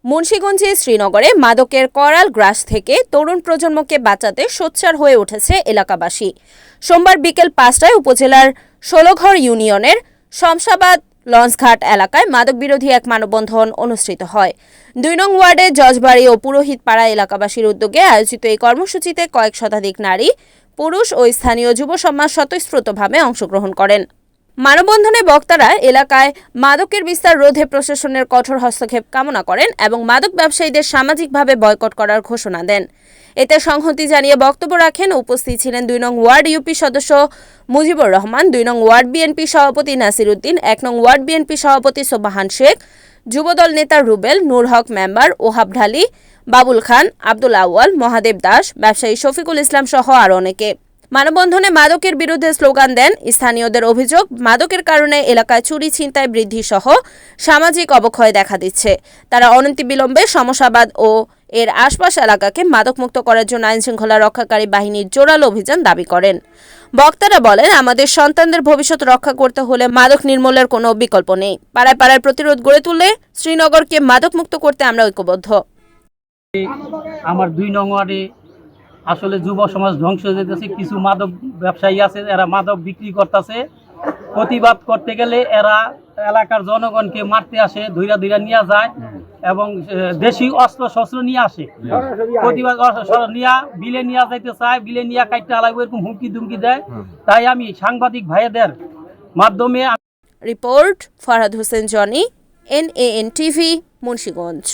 মুন্সিগঞ্জে শ্রীনগরে মাদকের করাল গ্রাস থেকে তরুণ প্রজন্মকে বাঁচাতে সোচ্চার হয়ে উঠেছে এলাকাবাসী। সোমবার বিকেল ৫টায় উপজেলার ষোলঘর ইউনিয়নের শমশাবাদ লঞ্চঘাট এলাকায় মাদক বিরোধী এক মানববন্ধন অনুষ্ঠিত হয়। ২ নং ওয়ার্ডে জজবাড়ি ও পুরোহিতপাড়া এলাকাবাসীর উদ্যোগে আয়োজিত এই কর্মসূচিতে কয়েক শতাধিক নারী, পুরুষ ও স্থানীয় যুব সমাজ স্বতঃস্ফূর্তভাবে অংশগ্রহণ করেন। মানববন্ধনে বক্তারা এলাকায় মাদকের বিস্তার রোধে প্রশাসনের কঠোর হস্তক্ষেপ কামনা করেন এবং মাদক ব্যবসায়ীদের সামাজিকভাবে বয়কট করার ঘোষণা দেন। এতে সংহতি জানিয়ে বক্তব্য রাখেন উপস্থিত ছিলেন ২ নং ওয়ার্ড ইউপি সদস্য মুজিবুর রহমান, ২ নং ওয়ার্ড বিএনপি সভাপতি নাসির উদ্দিন, ১ নং ওয়ার্ড বিএনপি সভাপতি সোবাহান শেখ, যুবদল নেতা রুবেল, নূর হক মেম্বার, ওহাব ঢালি, বাবুল খান, আব্দুল আউয়াল, মহাদেব দাস, ব্যবসায়ী শফিকুল ইসলাম সহ আরও অনেকে। মানববন্ধনে মাদকের বিরুদ্ধে স্লোগান দেন। স্থানীয়দের অভিযোগ, মাদকের কারণে এলাকায় চুরি ছিনতাই বৃদ্ধি সহ সামাজিক অবক্ষয় দেখা দিচ্ছে। তারা অনতিবিলম্বে শমশাবাদ ও এর আশপাশ এলাকাকে মাদকমুক্ত করার জন্য আইনশৃঙ্খলা রক্ষাকারী বাহিনীর জোরালো অভিযান দাবি করেন। বক্তারা বলেন, আমাদের সন্তানদের ভবিষ্যৎ রক্ষা করতে হলে মাদক নির্মূলের কোনো বিকল্প নেই। পাড়ায় পাড়ায় প্রতিরোধ গড়ে তুলে শ্রীনগরকে মাদকমুক্ত করতে আমরা ঐক্যবদ্ধ। আমার ২ নং ওয়ার্ডে আসলে যুব সমাজ ধ্বংস হয়ে যেতেছে। কিছু মাদক ব্যবসায়ী আছে, এরা মাদক বিক্রি করতেছে। প্রতিবাদ করতে গেলে এরা এলাকার জনগণকে মারতে আসে, ধৈরা নিয়ে যায় এবং দেশি অস্ত্র শস্ত্র নিয়ে আসে। প্রতিবাদ নিয়ে বিলে নিয়ে যাইতে চায়, বিলে নিয়ে কাটতে আলাইব, এরকম হুমকি ধুমকি দেয়। তাই আমি সাংবাদিক ভাইদের মাধ্যমে report Farhad Hossain Johnny, NAN TV, Munshiganj.